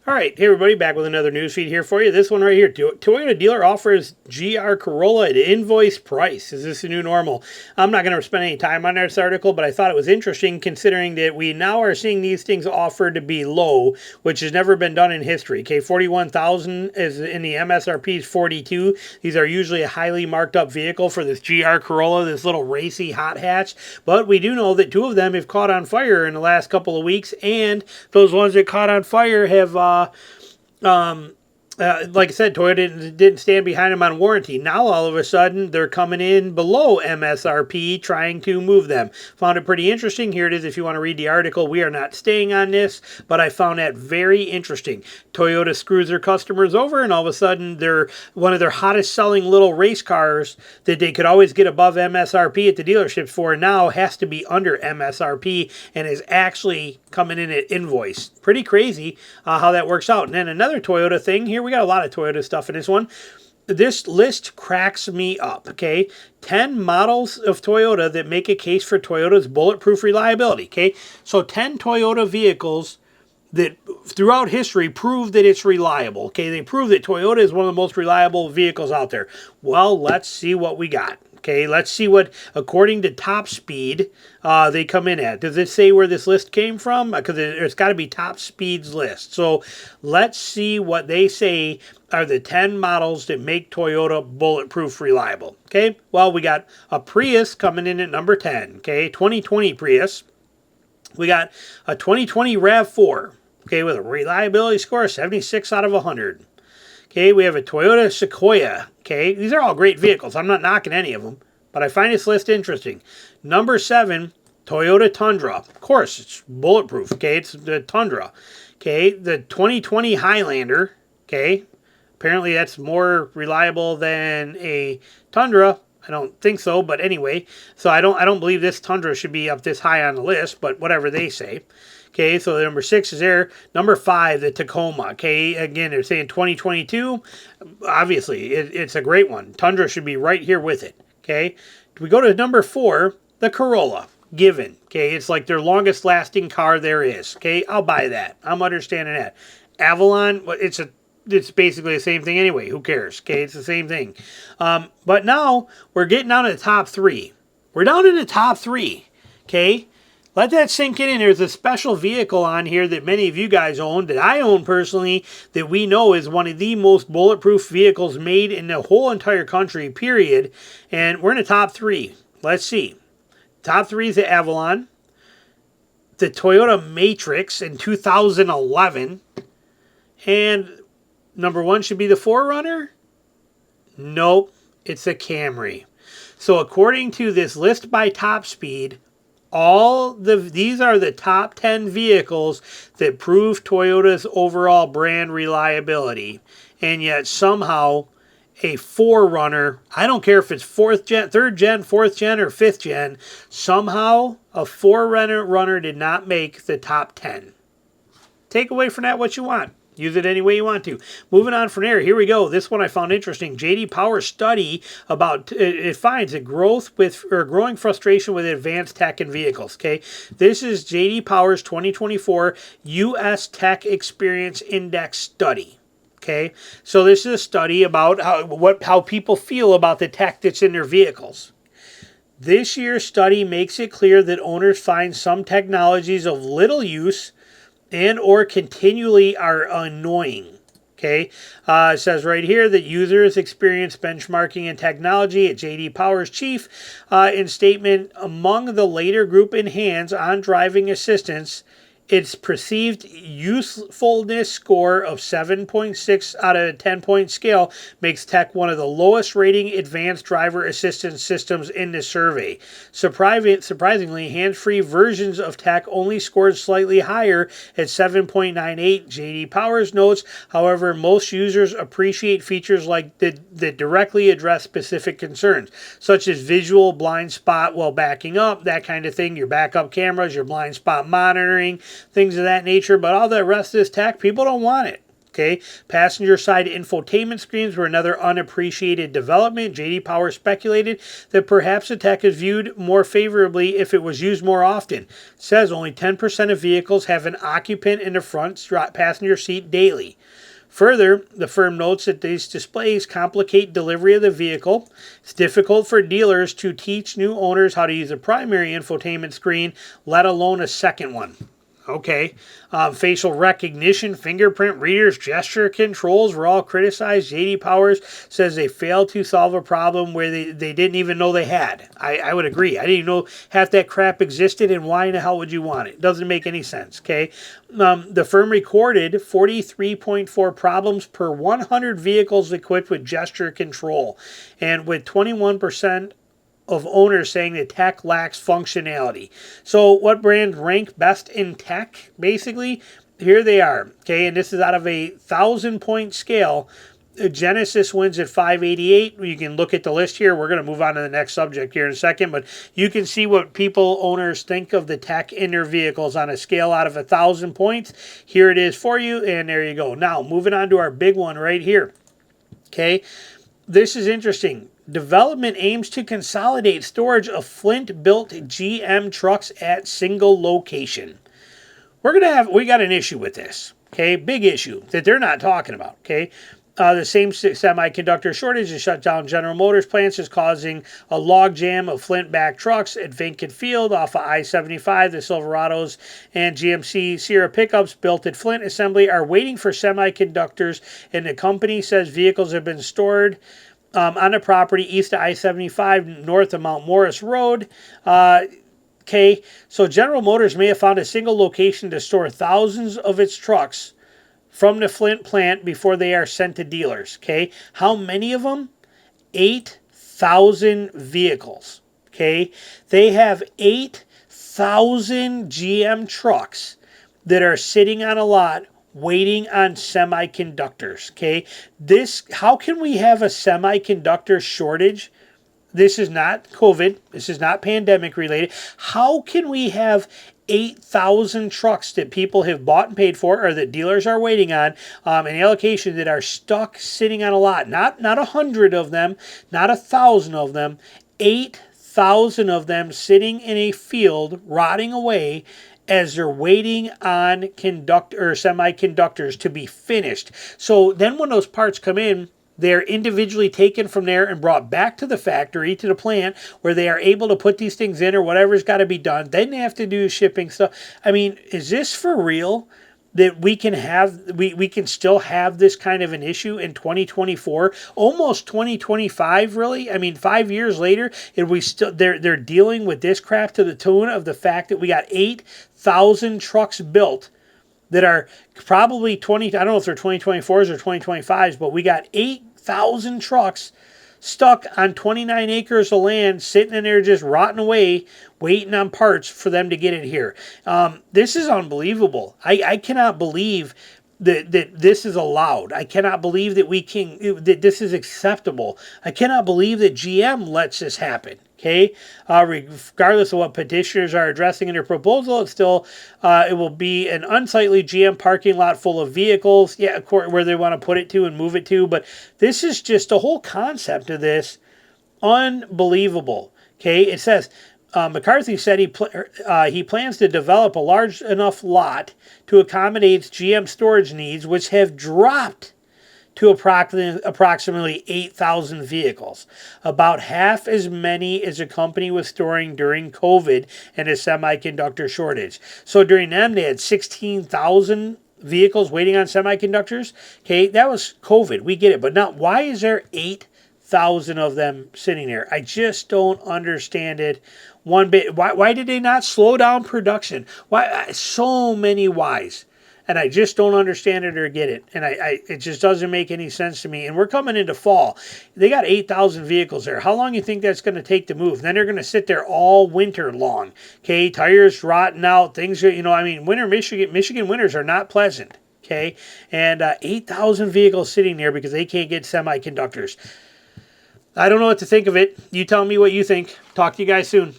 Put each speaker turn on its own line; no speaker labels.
All right, hey everybody, back with another news feed here for you. This one right here, Toyota dealer offers GR Corolla at invoice price. Is this the new normal? I'm not going to spend any time on this article, but I thought it was interesting considering that we now are seeing these things offered to be low, which has never been done in history. Okay, 41,000 is in the MSRP is 42. These are usually a highly marked up vehicle for this GR Corolla, this little racy hot hatch. But we do know that two of them have caught on fire in the last couple of weeks, and those ones that caught on fire have like I said, Toyota didn't stand behind them on warranty. Now all of a sudden they're coming in below MSRP trying to move them. Found it pretty interesting. Here it is if you want to read the article. We are not staying on this, but I found that very interesting. Toyota screws their customers over, and all of a sudden they're one of their hottest selling little race cars that they could always get above MSRP at the dealerships for now has to be under MSRP and is actually coming in at invoice. Pretty crazy how that works out. And then another Toyota thing here. We got a lot of Toyota stuff in this one. This list cracks me up, okay? 10 models of Toyota that make a case for Toyota's bulletproof reliability, okay? So 10 Toyota vehicles that throughout history prove that it's reliable, okay? They prove that Toyota is one of the most reliable vehicles out there. Well, let's see what we got. Okay, let's see what, according to Top Speed, they come in at. Does it say where this list came from? Because it's got to be Top Speed's list. So let's see what they say are the 10 models that make Toyota bulletproof reliable. Okay, well, we got a Prius coming in at number 10. Okay, 2020 Prius. We got a 2020 RAV4. Okay, with a reliability score of 76 out of 100. Okay, we have a Toyota Sequoia. Okay, these are all great vehicles. I'm not knocking any of them, but I find this list interesting. Number 7, Toyota Tundra. Of course, it's bulletproof. Okay, it's the Tundra. Okay, the 2020 Highlander. Okay, apparently that's more reliable than a Tundra. I don't think so, but anyway, so I don't believe this Tundra should be up this high on the list, but whatever they say. Okay, so the number 6 is there. Number 5, the Tacoma. Okay, again, they're saying 2022. Obviously, it's a great one. Tundra should be right here with it. Okay, we go to number 4, the Corolla. Given. Okay, it's like their longest lasting car there is. Okay, I'll buy that. I'm understanding that. Avalon, it's basically the same thing anyway. Who cares? Okay, it's the same thing. But now we're getting down to the top 3. We're down in the top 3. Okay. Let that sink in. There's a special vehicle on here that many of you guys own, that I own personally, that we know is one of the most bulletproof vehicles made in the whole entire country, period. And we're in the top 3. Let's see. Top 3 is the Avalon, the Toyota Matrix in 2011, and number 1 should be the 4Runner? Nope, it's a Camry. So according to this list by Top Speed, these are the top 10 vehicles that prove Toyota's overall brand reliability. And yet somehow a 4Runner, I don't care if it's 4th gen, 3rd gen, 4th gen, or 5th gen, somehow a 4Runner did not make the top 10. Take away from that what you want. Use it any way you want to. Moving on from there, here we go. This one I found interesting. J.D. Power study about it finds a growing frustration with advanced tech in vehicles. Okay, this is J.D. Power's 2024 U.S. Tech Experience Index study. Okay, so this is a study about how people feel about the tech that's in their vehicles. This year's study makes it clear that owners find some technologies of little use and or continually are annoying. Okay, it says right here that users experience benchmarking in technology at J.D. Power's chief in statement among the later group in hands-on driving assistance. Its perceived usefulness score of 7.6 out of a 10-point scale makes tech one of the lowest rating advanced driver assistance systems in the survey. Surprisingly, hands-free versions of tech only scored slightly higher at 7.98. J.D. Powers notes, however, most users appreciate features like that directly address specific concerns, such as visual blind spot while backing up, that kind of thing, your backup cameras, your blind spot monitoring, things of that nature. But all the rest of this tech, people don't want it. Okay, passenger side infotainment screens were another unappreciated development. J.D. Power speculated that perhaps the tech is viewed more favorably if it was used more often. It says only 10% of vehicles have an occupant in the front passenger seat daily. Further, the firm notes that these displays complicate delivery of the vehicle. It's difficult for dealers to teach new owners how to use a primary infotainment screen, let alone a second one. Okay. Facial recognition, fingerprint readers, gesture controls were all criticized. J.D. Powers says they failed to solve a problem where they didn't even know they had. I would agree. I didn't even know half that crap existed, and why in the hell would you want it? Doesn't make any sense, okay? The firm recorded 43.4 problems per 100 vehicles equipped with gesture control, and with 21% of owners saying that tech lacks functionality. So what brands rank best in tech? Basically, here they are. Okay, and this is out of a 1,000-point scale. Genesis wins at 588. You can look at the list here. We're going to move on to the next subject here in a second, but you can see what owners think of the tech in their vehicles on a scale out of 1,000 points. Here it is for you, and there you go. Now, moving on to our big one right here. Okay, this is interesting. Development aims to consolidate storage of Flint-built GM trucks at single location. We got an issue with this, okay? Big issue that they're not talking about, okay? The same semiconductor shortage has shut down General Motors plants, is causing a logjam of Flint-backed trucks at Vinkin Field off of I-75. The Silverados and GMC Sierra pickups built at Flint Assembly are waiting for semiconductors, and the company says vehicles have been stored on the property east of I-75, north of Mount Morris Road. Okay, so General Motors may have found a single location to store thousands of its trucks from the Flint plant before they are sent to dealers. Okay, how many of them? 8,000 vehicles. Okay, they have 8,000 GM trucks that are sitting on a lot waiting on semiconductors, okay? How can we have a semiconductor shortage? This is not COVID. This is not pandemic related. How can we have 8,000 trucks that people have bought and paid for, or that dealers are waiting on, an allocation that are stuck sitting on a lot? Not 100 of them, not 1,000 of them, 8,000 of them sitting in a field rotting away as they're waiting on semiconductors to be finished. So then when those parts come in, they're individually taken from there and brought back to the factory, to the plant, where they are able to put these things in or whatever's got to be done. Then they have to do shipping stuff. I mean, is this for real? That we can still have this kind of an issue in 2024, almost 2025, really. I mean, 5 years later, and they're dealing with this crap to the tune of the fact that we got 8,000 trucks built that are probably I don't know if they're 2024s or 2025s, but we got 8,000 trucks stuck on 29 acres of land, sitting in there just rotting away, waiting on parts for them to get it here. This is unbelievable. I cannot believe that this is allowed. I cannot believe that this is acceptable. I cannot believe that GM lets this happen. Okay, regardless of what petitioners are addressing in their proposal, it will be an unsightly GM parking lot full of vehicles. Yeah, of course, where they want to put it to and move it to. But this is just the whole concept of this unbelievable. Okay, it says McCarthy said he plans to develop a large enough lot to accommodate GM storage needs, which have dropped to approximately 8,000 vehicles, about half as many as the company was storing during COVID and a semiconductor shortage. So during them, they had 16,000 vehicles waiting on semiconductors. Okay, that was COVID. We get it. But now, why is there 8,000 of them sitting there? I just don't understand it one bit. Why did they not slow down production? Why? So many whys. And I just don't understand it or get it. And it just doesn't make any sense to me. And we're coming into fall. They got 8,000 vehicles there. How long do you think that's going to take to move? Then they're going to sit there all winter long. Okay, tires rotting out. Things are, winter Michigan winters are not pleasant. Okay, and 8,000 vehicles sitting there because they can't get semiconductors. I don't know what to think of it. You tell me what you think. Talk to you guys soon.